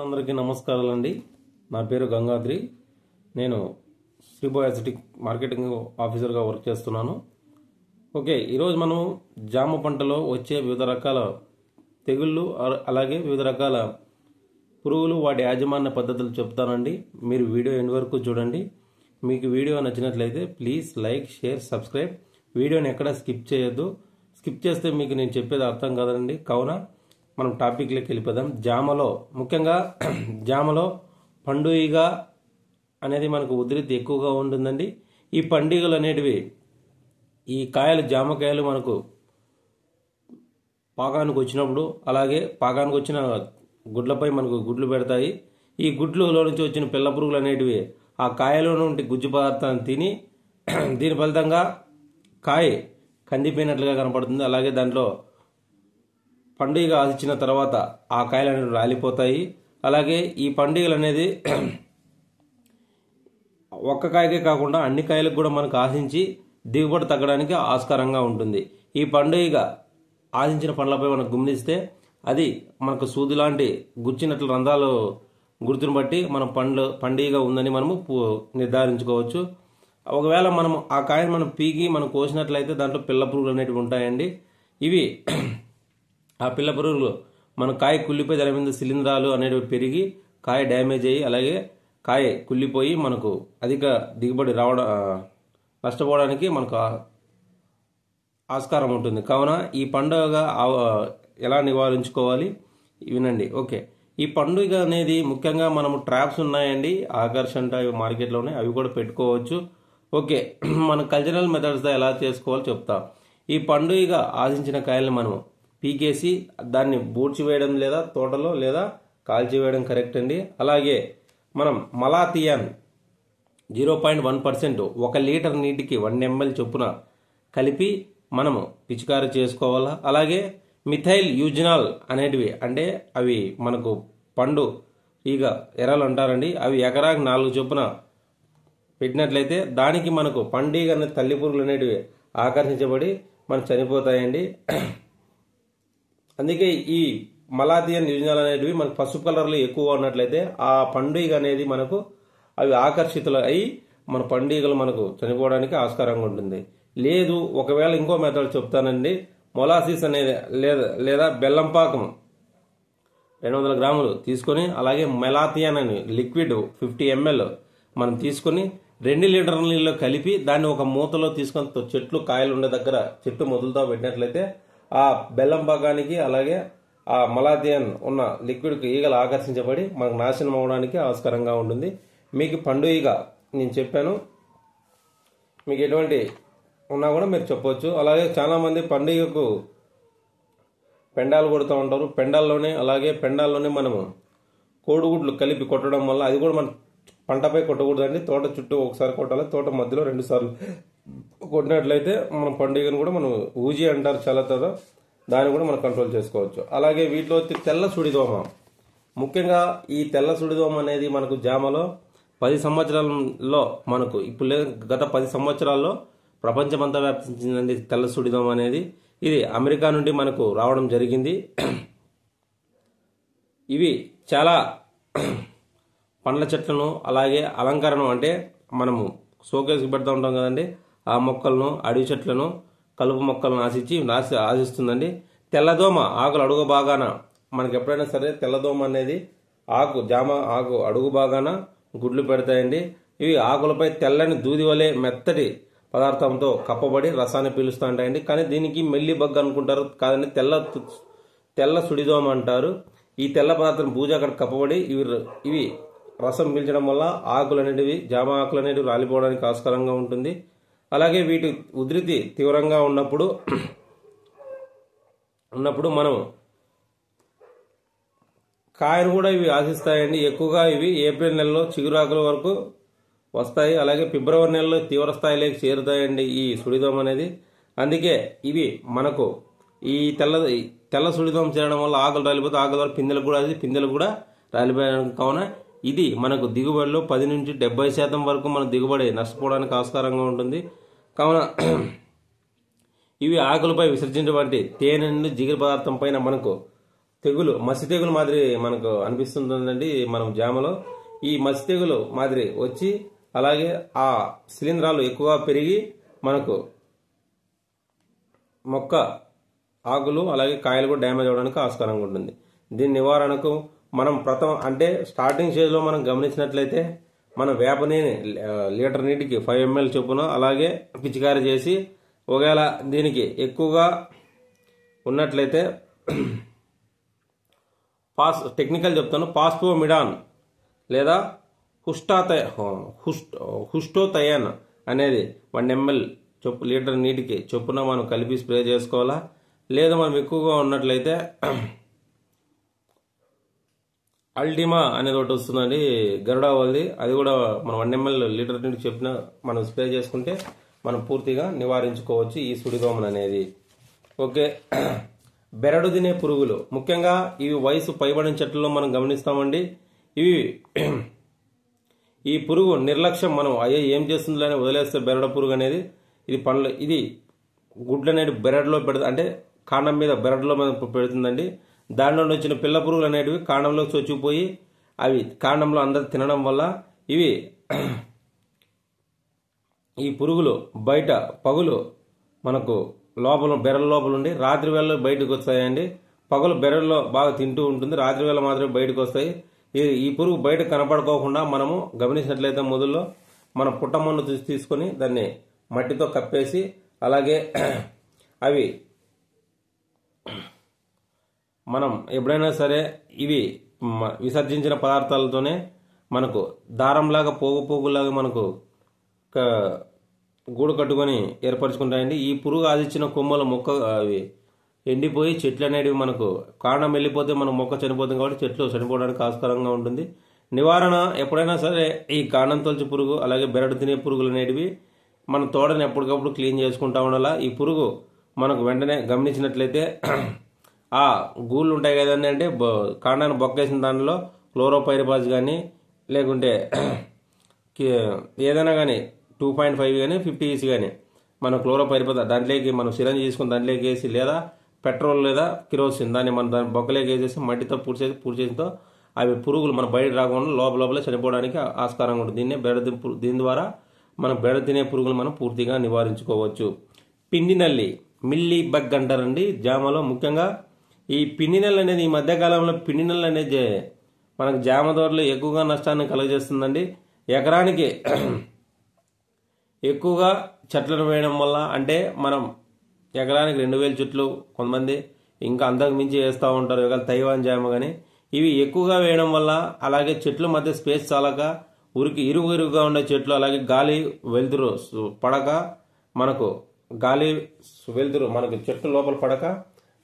అందరికీ నమస్కారాలండి. నా పేరు గంగాద్రి. నేను శ్రీబోయాసిటిక్ మార్కెటింగ్ ఆఫీసర్గా వర్క్ చేస్తున్నాను. ఓకే, ఈరోజు మనం జామ పంటలో వచ్చే వివిధ రకాల తెగుళ్ళు అలాగే వివిధ రకాల పురుగులు వాటి యాజమాన్య పద్ధతులు చెప్తానండి. మీరు వీడియో ఎండ్ వరకు చూడండి. మీకు వీడియో నచ్చినట్లయితే ప్లీజ్ లైక్, షేర్, సబ్స్క్రైబ్. వీడియోని ఎక్కడ స్కిప్ చేయొద్దు. స్కిప్ చేస్తే మీకు నేను చెప్పేది అర్థం కాదండి. కావున మనం టాపిక్లోకి వెళ్ళిపోదాం. ముఖ్యంగా జామలో పండుగ అనేది మనకు ఉధృతి ఎక్కువగా ఉంటుందండి. ఈ పండుగలు అనేటివి ఈ జామకాయలు మనకు పాకానికి వచ్చినప్పుడు, అలాగే పాకానికి వచ్చిన గుడ్లపై మనకు గుడ్లు పెడతాయి. ఈ గుడ్లలో నుంచి వచ్చిన పిల్ల పురుగులు అనేటివి ఆ కాయలో నుండి గుజ్జు పదార్థాన్ని తిని దీని ఫలితంగా కాయ కందిపోయినట్లుగా కనపడుతుంది. అలాగే దాంట్లో పండుగ ఆశించిన తర్వాత ఆ కాయలు అనేవి రాలిపోతాయి. అలాగే ఈ పండుగలు అనేది ఒక్క కాయకే కాకుండా అన్ని కాయలకు కూడా మనకు ఆశించి దిగుబడి తగ్గడానికి ఆస్కారంగా ఉంటుంది. ఈ పండుగ ఆశించిన పండ్లపై మనం గమనిస్తే అది మనకు సూది లాంటి గుచ్చినట్లు రంధ్రాలు గుర్తును బట్టి మనం పండుగ ఉందని మనము నిర్ధారించుకోవచ్చు. ఒకవేళ మనం ఆ కాయను మనం పీకి మనం కోసినట్లయితే దాంట్లో పిల్ల పురుగులు అనేటివి ఉంటాయండి. ఇవి ఆ పిల్ల పురుగులు మన కాయ కుళ్ళిపోయి దాని మీద శిలీంధ్రాలు అనేవి పెరిగి కాయ డ్యామేజ్ అయ్యి అలాగే కాయ కుళ్ళిపోయి మనకు అధిక దిగుబడి నష్టపోవడానికి మనకు ఆస్కారం ఉంటుంది. కావున ఈ పండుగ ఎలా నివారించుకోవాలి వినండి. ఓకే, ఈ పండుగ అనేది ముఖ్యంగా మనము ట్రాప్స్ ఉన్నాయండి, ఆకర్షణ మార్కెట్లోనే అవి కూడా పెట్టుకోవచ్చు. ఓకే, మన కల్చరల్ మెథడ్స్ ఎలా చేసుకోవాలో చెప్తా. ఈ పండుగ ఆశించిన కాయలను మనం పీకేసి దాన్ని బూడ్చివేయడం లేదా తోటలో లేదా కాల్చివేయడం కరెక్ట్ అండి. అలాగే మనం మలాథియాన్ 0.1% 1 లీటర్ నీటికి 1 ml చొప్పున కలిపి మనము పిచికారీ చేసుకోవాలా. అలాగే మిథైల్ యూజినాల్ అనేటివి అంటే అవి మనకు పండు ఈగ ఎర్రలు అంటారండి. అవి ఎకరాకి 4 చొప్పున పెట్టినట్లయితే దానికి మనకు పండుగ అనే తల్లి పురుగులు అనేటివి ఆకర్షించబడి మనకు చనిపోతాయండి. అందుకే ఈ మలాథియన్ యూజినాల్ అనేటివి మనకు పసుపు కలర్లో ఎక్కువ ఉన్నట్లయితే ఆ పండుగ అనేది మనకు అవి ఆకర్షితులు అయి మన పండుగలు మనకు చనిపోవడానికి ఆస్కారంగా ఉంటుంది. లేదు ఒకవేళ ఇంకో మెథడ్ చెప్తానండి. మొలాసిస్ అనేది లేదా బెల్లం పాకం 200 గ్రాములు తీసుకొని అలాగే మెలాథియాన్ అని లిక్విడ్ 50 ml మనం తీసుకొని 2 లీటర్ల నీళ్ళు కలిపి దాన్ని ఒక మూతలో తీసుకొని చెట్లు కాయలు ఉండే దగ్గర చెట్టు మొదలుతో పెట్టినట్లయితే ఆ బెల్లం పాకానికి అలాగే ఆ మలాథియాన్ ఉన్న లిక్విడ్కి ఈగలు ఆకర్షించబడి మనకు నాశనం అవడానికి ఆస్కారంగా ఉంటుంది. మీకు పండుగ నేను చెప్పాను, మీకు ఎటువంటి ఉన్నా కూడా మీరు చెప్పవచ్చు. అలాగే చాలామంది పండుగకు పెండాలు కొడుతూ ఉంటారు. పెండాల్లోనే మనము కోడిగుడ్లు కలిపి కొట్టడం వల్ల అది కూడా మన పంటపై కొట్టకూడదండి. తోట చుట్టూ ఒకసారి కొట్టాలి, తోట మధ్యలో 2 సార్లు కొట్టినట్లయితే మన పండుగను కూడా మనం ఊజీ అంటారు చాలా త్వర, దాన్ని కూడా మనం కంట్రోల్ చేసుకోవచ్చు. అలాగే వీటిలో తెల్ల సుడిదోమ, ముఖ్యంగా ఈ తెల్ల సుడిదోమ అనేది మనకు జామలో 10 సంవత్సరాలలో మనకు ఇప్పుడు గత 10 సంవత్సరాల్లో ప్రపంచమంతా వ్యాపించిందండి తెల్ల సుడిదోమ అనేది. ఇది అమెరికా నుండి మనకు రావడం జరిగింది. ఇవి చాలా పండ్ల చెట్లను అలాగే అలంకరణ అంటే మనము షోకేస్కి పెడతా ఉంటాం కదండి, ఆ మొక్కలను అడవి చెట్లను కలుపు మొక్కలను ఆశిస్తుందండి. తెల్లదోమ ఆకులు అడుగు భాగాన మనకి ఎప్పుడైనా సరే తెల్లదోమ అనేది జామ ఆకు అడుగు భాగాన గుడ్లు పెడతాయండి. ఇవి ఆకులపై తెల్లని దూది వలె మెత్తటి పదార్థంతో కప్పబడి రసాన్ని పీలుస్తూ ఉంటాయండి. కానీ దీనికి మెల్లి బగ్ అనుకుంటారు, కాదండి తెల్ల సుడిదోమ అంటారు. ఈ తెల్ల పదార్థం బూజు అక్కడ కప్పబడి ఇవి రసం పీల్చడం వల్ల ఆకులు అనేటివి జామ ఆకులు అనేటివి రాలిపోవడానికి ఆస్కారంగా ఉంటుంది. అలాగే వీటి ఉధృతి తీవ్రంగా ఉన్నప్పుడు మనం కాయను కూడా ఇవి ఆశిస్తాయండి. ఎక్కువగా ఇవి ఏప్రిల్ నెలలో చిగురాకుల వరకు వస్తాయి. అలాగే ఫిబ్రవరి నెలలో తీవ్ర స్థాయిలోకి చేరుతాయండి ఈ సుడిదోమ అనేది. అందుకే ఇవి మనకు ఈ తెల్ల సుడిదోమ చేరడం వల్ల ఆకులు రాలిపోతే ఆకుల ద్వారా పిందెలు కూడా రాలిపోయాయి. కావున ఇది మనకు దిగుబడిలో 10 నుంచి 70% వరకు మన దిగుబడి నష్టపోవడానికి ఆస్కారంగా ఉంటుంది. కావున ఇవి ఆకులపై విసర్జించబడి తేనె నుండి జిగురు పదార్థం పైన మనకు తెగులు మసి తెగులు మాదిరి మనకు అనిపిస్తుందండి మనం జామలో. ఈ మసి తెగులు మాదిరి వచ్చి అలాగే ఆ శిలీంధ్రాలు ఎక్కువగా పెరిగి మనకు మొక్క ఆకులు అలాగే కాయలు కూడా డ్యామేజ్ అవడానికి ఆస్కారంగా ఉంటుంది. దీని నివారణకు మనం అంటే స్టార్టింగ్ స్టేజ్లో మనం గమనించినట్లయితే మనం వేపని లీటర్ నీటికి 5 ml చొప్పున అలాగే పిచికారీ చేసి, ఒకవేళ దీనికి ఎక్కువగా ఉన్నట్లయితే టెక్నికల్ చెప్తాను, పాస్పోమిడాన్ లేదా హుస్టోథయన్ అనేది 1 ml లీటర్ నీటికి చొప్పున మనం కలిపి స్ప్రే చేసుకోవాలా. లేదా మనం ఎక్కువగా ఉన్నట్లయితే అల్టిమా అనేది ఒకటి వస్తుందండి, గరుడా వాళ్ళది. అది కూడా మనం 1 ml లీటర్ నీటికి చెప్పిన మనం స్ప్రే చేసుకుంటే మనం పూర్తిగా నివారించుకోవచ్చు ఈ సుడిదోమను అనేది. ఓకే, బెరడు తినే పురుగులు ముఖ్యంగా ఇవి వయసు పైబడిన చెట్లలో మనం గమనిస్తామండి. ఇవి ఈ పురుగు నిర్లక్ష్యం, మనం ఏం చేస్తుందో అని వదిలేస్తే బెరడు పురుగు అనేది ఇది గుడ్లు అనేది బెరడులో పెడుతుంది, అంటే కాండం మీద బెరడులో పెడుతుందండి. దానిలో వచ్చిన పిల్ల పురుగులు అనేటివి కాండంలో చొచ్చిపోయి అవి కాండంలో అందరు తినడం వల్ల ఈ పురుగులు బయట పగులు మనకు బెరల లోపల ఉండి రాత్రి వేళ బయటకు వస్తాయండి. పగులు బెరల్లో బాగా తింటూ ఉంటుంది, రాత్రి వేళ మాత్రమే బయటకు వస్తాయి. ఈ పురుగు బయట కనపడుకోకుండా మనము గమనించినట్లయితే మొదల్లో మనం పుట్టమన్ను తీసుకొని దాన్ని మట్టితో కప్పేసి, అలాగే అవి మనం ఎప్పుడైనా సరే ఇవి విసర్జించిన పదార్థాలతోనే మనకు దారంలాగా పోగులాగా మనకు గూడు కట్టుకొని ఏర్పరచుకుంటాయండి. ఈ పురుగు ఆదిచ్చిన కొమ్మల మొక్క అవి ఎండిపోయి చెట్లు అనేవి మనకు కాండం వెళ్ళిపోతే మన మొక్క చనిపోతుంది కాబట్టి చెట్లు చనిపోవడానికి ఆస్కారంగా ఉంటుంది. నివారణ ఎప్పుడైనా సరే ఈ కాండం తొలచి పురుగు అలాగే బెరడు తినే పురుగులు అనేటివి మన తోటని ఎప్పటికప్పుడు క్లీన్ చేసుకుంటా ఉండాలా. ఈ పురుగు మనకు వెంటనే గమనించినట్లయితే ఆ గూళ్ళు ఉంటాయి కదండి, అంటే కాండాన్ని బొక్కేసిన దానిలో క్లోరోపైరిపాస్ కానీ లేకుంటే ఏదైనా కానీ 2.5 కానీ 50 కానీ మన క్లోరోపైరిపాస్ దాంట్లోకి మనం సిరంజి తీసుకుని దాంట్లోకి వేసి, లేదా పెట్రోల్ లేదా కిరోసిన్ దాన్ని దాని బొక్కలోకి వేసేసి మట్టితో పూడ్చేసితో అవి పురుగులు మన బయట రాకుండా లోపల చనిపోవడానికి ఆస్కారంగా ఉంటుంది. దీని ద్వారా మనం బెరడు తినే పురుగులు మనం పూర్తిగా నివారించుకోవచ్చు. పిండి నల్లి మిల్లీ బగ్ అంటారండి జామలో. ముఖ్యంగా ఈ పిండి నల్లి అనేది ఈ మధ్యకాలంలో పిండి నల్లి అనేది మనకు జామ తోటలో ఎక్కువగా నష్టాన్ని కలుగజేస్తుందండి. ఎకరానికి ఎక్కువగా చెట్లను వేయడం వల్ల, అంటే మనం ఎకరానికి 2000 చెట్లు కొంతమంది ఇంకా అంతకు మించి వేస్తూ ఉంటారు, ఇవాళ తైవాన్ జామ కానీ ఇవి ఎక్కువగా వేయడం వల్ల, అలాగే చెట్ల మధ్య స్పేస్ చాలక ఇరుగుగా ఉండే చెట్లు అలాగే గాలి వెలుతురు పడక మనకు చెట్టు లోపల పడక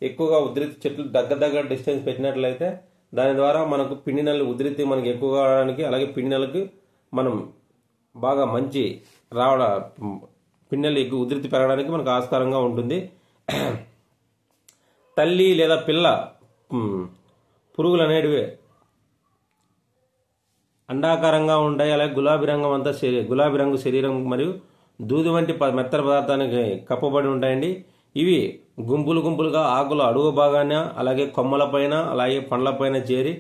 ఎక్కువగా ఉధృతి చెట్లు దగ్గర డిస్టెన్స్ పెట్టినట్లయితే దాని ద్వారా మనకు పిండి నల్లి ఉధృతి మనకు ఎక్కువగా రావడానికి, అలాగే పిండి నల్లికి మనం బాగా మంచి పిండి నల్లి ఎక్కువ ఉధృతి పెరగడానికి మనకు ఆస్కారంగా ఉంటుంది. తల్లి లేదా పిల్ల పురుగులు అనేటివి అండాకారంగా ఉంటాయి, అలాగే గులాబీ రంగు శరీరం మరియు దూది వంటి మెత్తర పదార్థానికి కప్పబడి ఉంటాయండి. ఇవి గుంపులుగా ఆకుల అడుగు భాగాన అలాగే కొమ్మలపైన అలాగే పండ్లపైన చేరి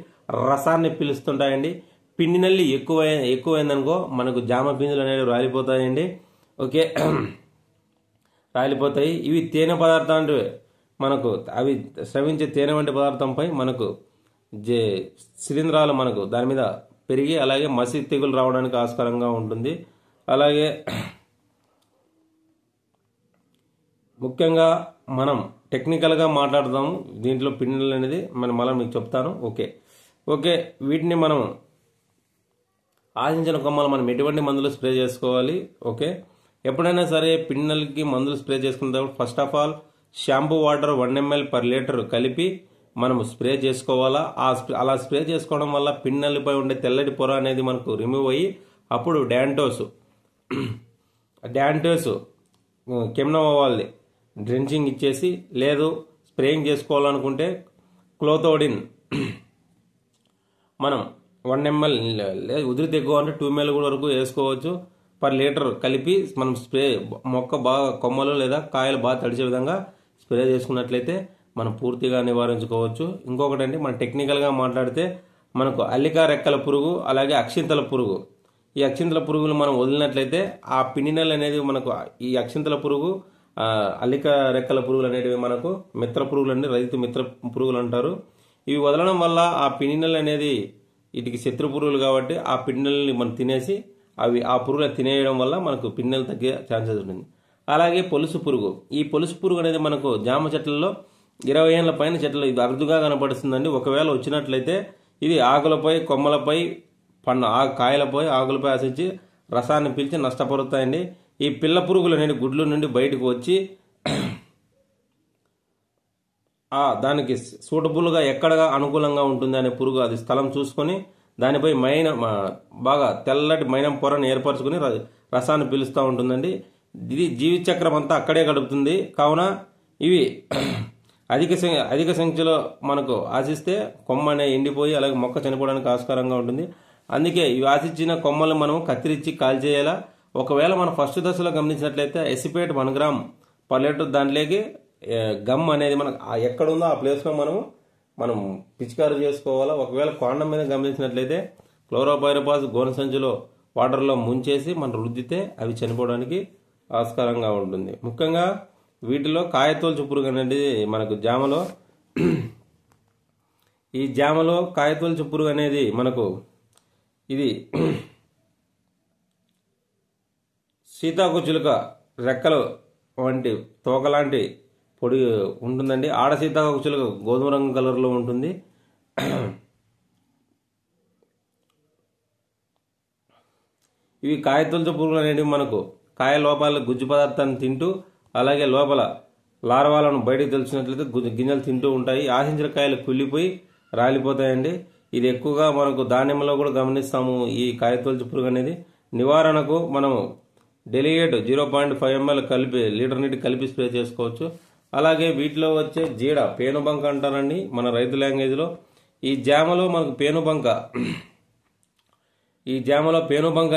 రసాన్ని పీలుస్తుంటాయండి. పిండి నల్లి ఎక్కువైందనుకో మనకు జామ పిందులు అనేవి రాలిపోతాయండి. ఓకే, రాలిపోతాయి. ఇవి తేనె పదార్థాలు మనకు అవి స్రవించే తేనె వంటి పదార్థంపై మనకు శిలీంధ్రాలు మనకు దాని మీద పెరిగి అలాగే మసి తెగులు రావడానికి ఆస్కారంగా ఉంటుంది. అలాగే ముఖ్యంగా మనం టెక్నికల్గా మాట్లాడదాము దీంట్లో పిండినల్లి అనేది మళ్ళీ మీకు చెప్తాను. ఓకే, వీటిని మనం ఆశించిన కొమ్మలు మనం ఎటువంటి మందులు స్ప్రే చేసుకోవాలి. ఓకే, ఎప్పుడైనా సరే పిండినల్లికి మందులు స్ప్రే చేసుకునేటప్పుడు first of all shampoo water 1 ml per litre కలిపి మనం స్ప్రే చేసుకోవాలా. అలా స్ప్రే చేసుకోవడం వల్ల పిండినల్లిపై ఉండే తెల్లటి పొర అనేది మనకు రిమూవ్ అయ్యి అప్పుడు డాంటోస్ కెమ్నోవా వాళ్ళది డ్రెంచింగ్ ఇచ్చేసి, లేదు స్ప్రేయింగ్ చేసుకోవాలనుకుంటే క్లోథోడిన్ మనం 1 ml లేదు ఉధృతి ఎక్కువ అంటే 2 ml వరకు వేసుకోవచ్చు పర్ లీటర్ కలిపి మనం స్ప్రే మొక్క బాగా కొమ్మలు లేదా కాయలు బాగా తడిచే విధంగా స్ప్రే చేసుకున్నట్లయితే మనం పూర్తిగా నివారించుకోవచ్చు. ఇంకొకటి మనం టెక్నికల్గా మాట్లాడితే మనకు అల్లిక రెక్కల పురుగు, అలాగే అక్షింతల పురుగు. ఈ అక్షింతల పురుగులు మనం వదిలినట్లయితే ఆ పినినల్ అనేది మనకు, ఈ అక్షింతల పురుగు, అల్లిక రెక్కల పురుగులు అనేటివి మనకు మిత్ర పురుగులు అండి, రైతు మిత్ర పురుగులు అంటారు. ఇవి వదలడం వల్ల ఆ పినినల్ అనేది వీటికి శత్రు పురుగులు కాబట్టి ఆ పిన్నెల్ని మనం తినేసి అవి ఆ పురుగులు తినేయడం వల్ల మనకు పిన్నెలు తగ్గే ఛాన్సెస్ ఉంటుంది. అలాగే పొలుసు పురుగు. ఈ పొలుసు పురుగు అనేది మనకు జామ చెట్లలో 20 ఏళ్ల పైన చెట్లు ఇది అరుదుగా కనపడుతుందండి. ఒకవేళ వచ్చినట్లయితే ఇది ఆకులపై, కొమ్మలపై, కాయలపై, ఆకులపై ఆశించి రసాన్ని పీల్చి నష్టపరుస్తాయండి. ఈ పిల్ల పురుగులు అనేది గుడ్ల నుండి బయటకు వచ్చి దానికి సూటబుల్గా ఎక్కడగా అనుకూలంగా ఉంటుంది అనే పురుగు అది స్థలం చూసుకొని దానిపై బాగా తెల్లటి మైనం పొరను ఏర్పరచుకుని రసాన్ని పీలుస్తూ ఉంటుందండి. ఇది జీవిత చక్రం అంతా అక్కడే గడుపుతుంది. కావున ఇవి అధిక సంఖ్యలో మనకు ఆశిస్తే కొమ్మ అనేది ఎండిపోయి అలాగే మొక్క చనిపోవడానికి ఆస్కారంగా ఉంటుంది. అందుకే ఇవి ఆశించిన కొమ్మలు మనం కత్తిరించి కాల్చేయాలా. ఒకవేళ మనం ఫస్ట్ దశలో గమనించినట్లయితే ఎసిపేట్ 1 గ్రామ్ పర్ లీటర్ దాంట్లోకి గమ్ అనేది మనకు ఎక్కడుందో ఆ ప్లేస్లో మనం పిచికారీ చేసుకోవాలా. ఒకవేళ కాండం మీద గమనించినట్లయితే క్లోరోపైరపాస్ గోనె సంచిలో వాటర్లో ముంచేసి మనం రుద్దితే అవి చనిపోవడానికి ఆస్కారంగా ఉంటుంది. ముఖ్యంగా వీటిలో కాయతోల్చు పురుగు అనేది మనకు జామలో, ఈ జామలో కాయతోల్చు పురుగు అనేది మనకు ఇది సీతాకోచిలుక రెక్కలు వంటి తోకలాంటి పొడి ఉంటుందండి. ఆడ సీతాకోచిలుక గోధుమ రంగు కలర్లో ఉంటుంది. ఇవి కాయతోల్చు పురుగులు అనేవి మనకు కాయ లోపల గుజ్జు పదార్థాన్ని తింటూ అలాగే లోపల లార్వాలను బయటకు తెలిసినట్లయితే గింజలు తింటూ ఉంటాయి. ఆశించిన కాయలు కుళ్ళిపోయి రాలిపోతాయండి. ఇది ఎక్కువగా మనకు ధాన్యంలో కూడా గమనిస్తాము. ఈ కాయతోల్చు పురుగు అనేది నివారణకు మనము డెలిగేట్ 0.5 ml కలిపి లీటర్ నీటి కలిపి స్ప్రే చేసుకోవచ్చు. అలాగే వీటిలో వచ్చే జీడ పేనుబంక అంటారండి మన రైతు లాంగ్వేజ్లో. ఈ జామలో మనకు పేనుబంక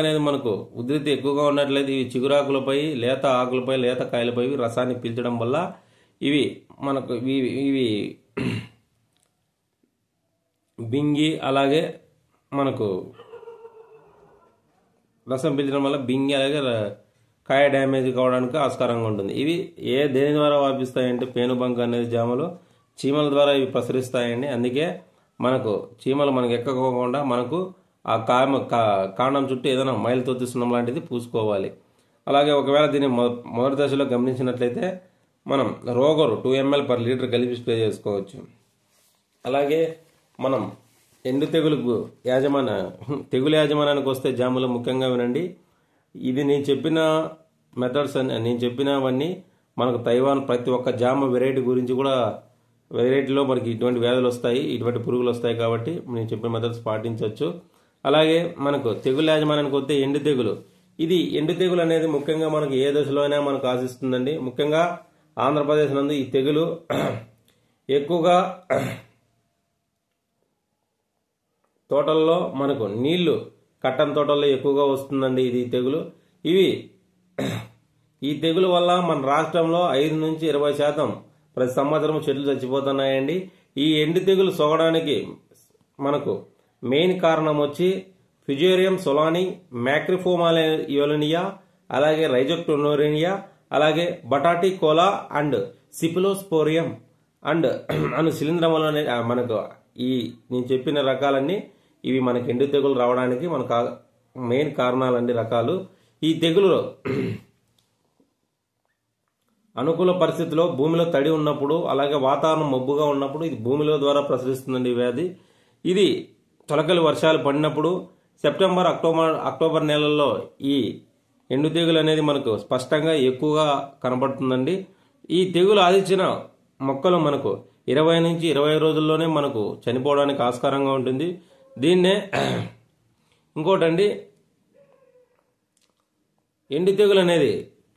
అనేది మనకు ఉధృతి ఎక్కువగా ఉన్నట్లయితే ఇవి చిగురాకులపై, లేత ఆకులపై, లేత కాయలపై రసాన్ని పీల్చడం వల్ల ఇవి మనకు ఇవి బింగి అలాగే మనకు రసం పీల్చడం వల్ల బింగి అలాగే కాయ డ్యామేజ్ కావడానికి ఆస్కారంగా ఉంటుంది. ఇవి దేని ద్వారా వ్యాపిస్తాయంటే పేనుబంక అనేది జామలో చీమల ద్వారా ఇవి ప్రసరిస్తాయండి. అందుకే మనకు చీమలు మనకు ఎక్కకోకుండా మనకు ఆ కాండం చుట్టూ ఏదైనా మైలుతో సున్నం లాంటిది పూసుకోవాలి. అలాగే ఒకవేళ దీన్ని మొదటి దశలో గమనించినట్లయితే మనం రోగరు 2 ml per లీటర్ కలిపి స్ప్రే చేసుకోవచ్చు. అలాగే మనం ఎండు తెగులు యాజమాన్యానికి వస్తే జాములో ముఖ్యంగా వినండి. ఇది నేను చెప్పిన మెథడ్స్ నేను చెప్పినవన్నీ మనకు తైవాన్ ప్రతి ఒక్క జామ వెరైటీ గురించి కూడా వెరైటీలో మనకి ఇటువంటి వ్యాధులు వస్తాయి, ఇటువంటి పురుగులు వస్తాయి కాబట్టి నేను చెప్పిన మెథడ్స్ పాటించవచ్చు. అలాగే మనకు తెగులు యాజమాన్యానికి వస్తే ఎండు తెగులు. ఇది ఎండు తెగులు అనేది ముఖ్యంగా మనకు ఏ దశలో అయినా మనకు ఆశిస్తుందండి. ముఖ్యంగా ఆంధ్రప్రదేశ్ నందు ఈ తెగులు ఎక్కువగా తోటల్లో మనకు నీళ్లు కట్టన్ తోటల్లో ఎక్కువగా వస్తుందండి ఇది తెగులు. ఈ తెగులు వల్ల మన రాష్ట్రంలో 5 నుంచి 20% ప్రతి సంవత్సరం చెట్లు చచ్చిపోతున్నాయండి. ఈ ఎండు తెగులు సోకడానికి మనకు మెయిన్ కారణం వచ్చి ఫిజేరియం సొలాని, మ్యాక్రిఫోమాలియోలినియా, అలాగే రైజోక్టోనోరేనియా, అలాగే బటాటీ కోలా అండ్ సిపిలోస్పోరియం అండ్ అను శిలీంధ్రం వల్ల మనకు నేను చెప్పిన రకాలన్నీ ఇవి మనకి ఎండు తెగులు రావడానికి మనకు మెయిన్ కారణాలండి రకాలు. ఈ తెగులులో అనుకూల పరిస్థితిలో భూమిలో తడి ఉన్నప్పుడు అలాగే వాతావరణం మబ్బుగా ఉన్నప్పుడు ఇది భూమిలో ద్వారా ప్రసరిస్తుందండి వ్యాధి. ఇది తొలకరి వర్షాలు పడినప్పుడు సెప్టెంబర్, అక్టోబర్ నెలల్లో ఈ ఎండు తెగులు అనేది మనకు స్పష్టంగా ఎక్కువగా కనబడుతుందండి. ఈ తెగులు ఆదించిన మొక్కలు మనకు 20 నుంచి 25 రోజుల్లోనే మనకు చనిపోవడానికి ఆస్కారంగా ఉంటుంది. దీన్నే ఇంకోటండి, ఎండు తెగులు అనేది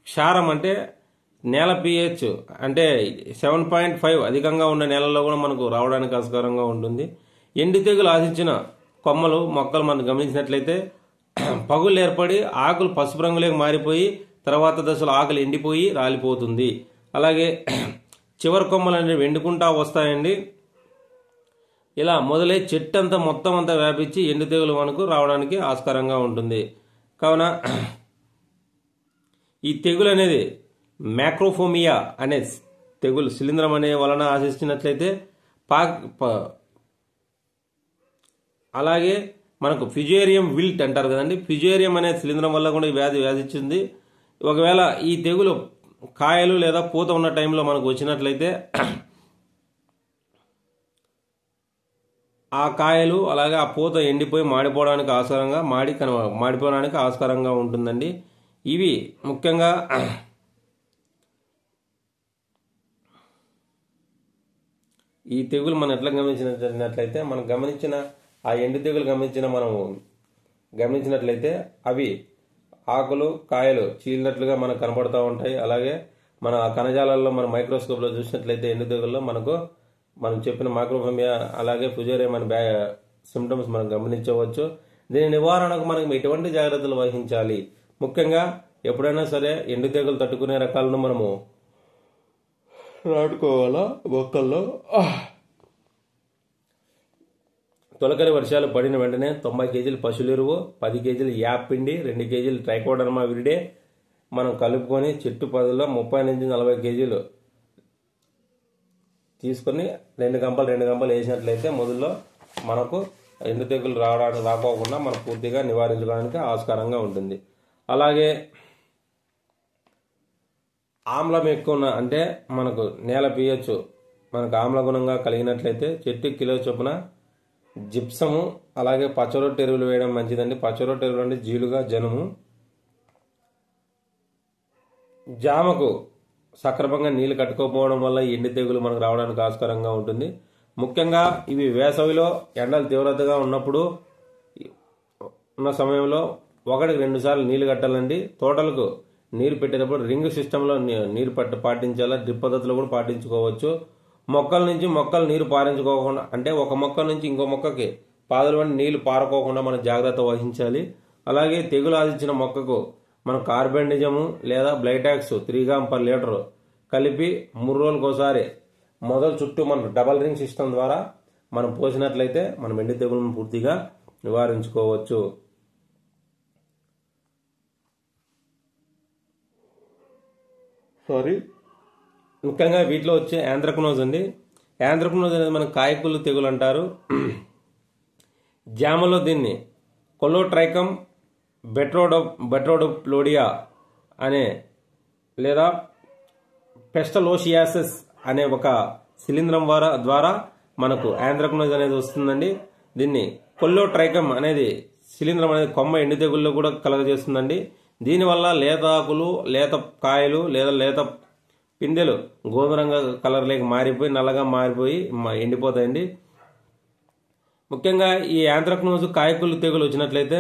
క్షారం అంటే నేల pH అంటే 7.5 అధికంగా ఉన్న నేలల్లో కూడా మనకు రావడానికి ఆస్కారంగా ఉంటుంది. ఎండు తెగులు ఆశించిన కొమ్మలు మొక్కలు మనం గమనించినట్లయితే పగుళ్ళు ఏర్పడి ఆకులు పసుపు రంగులోకి మారిపోయి తర్వాత దశలో ఆకులు ఎండిపోయి రాలిపోతుంది. అలాగే చివరి కొమ్మలు అనేవి ఎండుకుంటా వస్తాయండి. ఇలా మొదలై చెట్టు అంతా మొత్తం అంతా వ్యాపించి ఎండు తెగులు మనకు రావడానికి ఆస్కారంగా ఉంటుంది. కావున ఈ తెగులు అనేది మ్యాక్రోఫోమియా అనే తెగులు శిలీంధ్రం అనే వలన ఆశించినట్లయితే అలాగే మనకు ఫ్యుజేరియం విల్ట్ అంటారు కదండి, ఫ్యుజేరియం అనే శిలీంధ్రం వల్ల కూడా ఈ వ్యాధి వ్యాధిస్తుంది. ఒకవేళ ఈ తెగులు కాయలు లేదా పూత ఉన్న టైంలో మనకు వచ్చినట్లయితే ఆ కాయలు అలాగే ఆ పూత ఎండిపోయి మాడిపోవడానికి మాడిపోవడానికి ఆస్కారంగా ఉంటుందండి. ఇవి ముఖ్యంగా ఈ తెగులు మనం ఎట్లా గమనించినట్లయితే మనం గమనించిన ఆ ఎండు తెగులు గమనించినట్లయితే అవి ఆకులు కాయలు చీలినట్లుగా మనకు కనబడుతూ ఉంటాయి. అలాగే మన కణజాలాల్లో మన మైక్రోస్కోప్లో చూసినట్లయితే ఎండు తెగుల్లో మనం చెప్పిన మైక్రోఫోమియా అలాగే ఫ్యుజేరియం అనే సిమ్టమ్స్ మనం గమనించవచ్చు. దీని నివారణకు మనం ఎటువంటి జాగ్రత్తలు వహించాలి? ముఖ్యంగా ఎప్పుడైనా సరే ఎండు తెగులు తట్టుకునే రకాలను మనము నాటుకోవాలా. మొక్కల్లో తొలకరి వర్షాలు పడిన వెంటనే 90 కేజీలు పశువుల ఎరువు, 10 కేజీలు యాప్ పిండి, 2 కేజీలు ట్రైకోడర్మా విరిడే మనం కలుపుకొని చెట్టు పదిలో 30 నుంచి 40 కేజీలు తీసుకొని 2 గంపలు వేసినట్లయితే మొదల్లో మనకు ఎండు తెగులు రాకోకుండా మనం పూర్తిగా నివారించడానికి ఆస్కారంగా ఉంటుంది. అలాగే ఆమ్లం ఎక్కువ అంటే మనకు నేల pH మనకు ఆమ్ల గుణంగా కలిగినట్లయితే చెట్టు కిలో చొప్పున జిప్సము అలాగే పచ్చరొట్టు ఎరువులు వేయడం మంచిదండి. పచ్చరొట్టు ఎరువులు అంటే జీలుగా జనుము. జామకు సక్రమంగా నీళ్లు కట్టుకోకపోవడం వల్ల ఎండు తెగులు మనకు రావడానికి ఆస్కారంగా ఉంటుంది. ముఖ్యంగా ఇవి వేసవిలో ఎండలు తీవ్రతగా ఉన్న సమయంలో 1-2 సార్లు నీళ్లు కట్టాలండి. తోటలకు నీరు పెట్టేటప్పుడు రింగ్ సిస్టంలో నీరు పాటించాలా. డ్రిప్ పద్ధతిలో కూడా పాటించుకోవచ్చు. మొక్కల నుంచి మొక్కలు నీరు పారించుకోకుండా అంటే ఒక మొక్క నుంచి ఇంకో మొక్కకి పాదుల వంటి నీళ్లు పారకోకుండా మనం జాగ్రత్త వహించాలి. అలాగే తెగులు ఆశించిన మొక్కకు మనం కార్బెండిజము లేదా బ్లైటాక్స్ 3 గ్రామ్ పర్ లీటర్ కలిపి 3 రోజులకు ఒకసారి మొదలు చుట్టూ మనం డబల్ రింగ్ సిస్టమ్ ద్వారా మనం పోసినట్లయితే మనం ఎండు తెగులను పూర్తిగా నివారించుకోవచ్చు. ముఖ్యంగా వీటిలో వచ్చే యాంథ్రక్నోజ్ అండి. యాంథ్రక్నోజ్ అనేది మన కాయకులు తెగులు అంటారు. జామలో దీన్ని కొలోట్రైకమ్ బెట్రోడోప్లోడియా అనే లేదా పెస్టలోషియాసిస్ అనే ఒక శిలీంధ్రం ద్వారా మనకు యాంథ్రక్నోజ్ అనేది వస్తుందండి. దీన్ని కొల్లోట్రైకమ్ అనేది శిలీంధ్రం అనేది కొమ్మ ఎండు తెగుల్లో కూడా కలగజేస్తుందండి. దీనివల్ల లేత ఆకులు, లేత కాయలు లేదా లేత పిందెలు గోధుమ రంగు కలర్లోకి మారిపోయి నల్లగా మారిపోయి ఎండిపోతాయండి. ముఖ్యంగా ఈ యాంథ్రక్నోజ్ కాయకులు తెగులు వచ్చినట్లయితే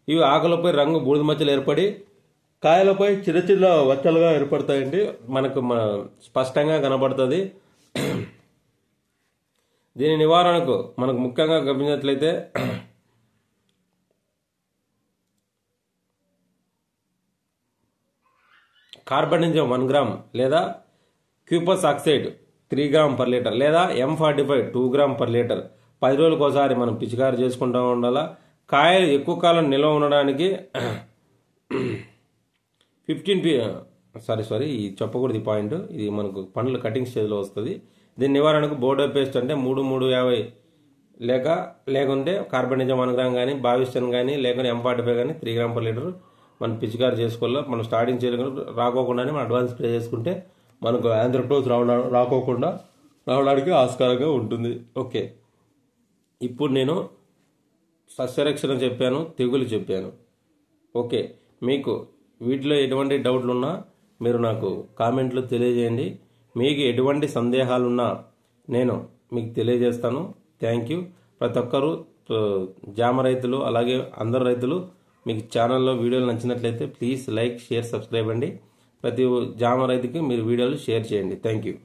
ఇవి ఆకులపై రంగు బూడిద మచ్చలు ఏర్పడి కాయలపై చిన్న చిన్న వచ్చలుగా ఏర్పడతాయండి. మనకు స్పష్టంగా కనబడుతుంది. దీని నివారణకు మనకు ముఖ్యంగా గమనించినట్లయితే కార్బనిజం 1 గ్రామ్ లేదా క్యూపస్ ఆక్సైడ్ 3 గ్రామ్ పర్ లీటర్ లేదా M45 2 గ్రామ్ పర్ లీటర్ 10 రోజులకు ఒకసారి మనం పిచికారి చేసుకుంటూ ఉండాలా. కాయలు ఎక్కువ కాలం నిల్వ ఉండడానికి ఈ చెప్పకూడదు పాయింట్, ఇది మనకు పండ్ల కటింగ్ స్టేజ్లో వస్తుంది. దీని నివారణకు బోర్డో పేస్ట్ అంటే 3-3-50 లేకుంటే కార్బనిజం 1 గ్రామ్ కానీ బావిస్టన్ కానీ లేకుంటే M45 కానీ 3 గ్రామ్ పర్ లీటర్ మనం పిచికారి చేసుకోవాలి. మనం స్టార్టింగ్ చేయకుండా రాకోకుండానే మనం అడ్వాన్స్ స్ప్రే చేసుకుంటే మనకు యాంథ్రక్నోజ్ రావడానికి ఆస్కారంగా ఉంటుంది. ఓకే, ఇప్పుడు నేను సస్యరక్షణ చెప్పాను, తెగులు చెప్పాను. ఓకే, మీకు వీటిలో ఎటువంటి డౌట్లు ఉన్నా మీరు నాకు కామెంట్లో తెలియజేయండి. మీకు ఎటువంటి సందేహాలున్నా నేను మీకు తెలియజేస్తాను. Thank you. ప్రతి ఒక్కరూ జామ రైతులు అలాగే అందరు రైతులు మీకు ఛానల్లో వీడియోలు నచ్చినట్లయితే ప్లీజ్ లైక్, షేర్, సబ్స్క్రైబ్ అండి. ప్రతి జామ రైతుకి మీరు వీడియోలు షేర్ చేయండి. Thank you.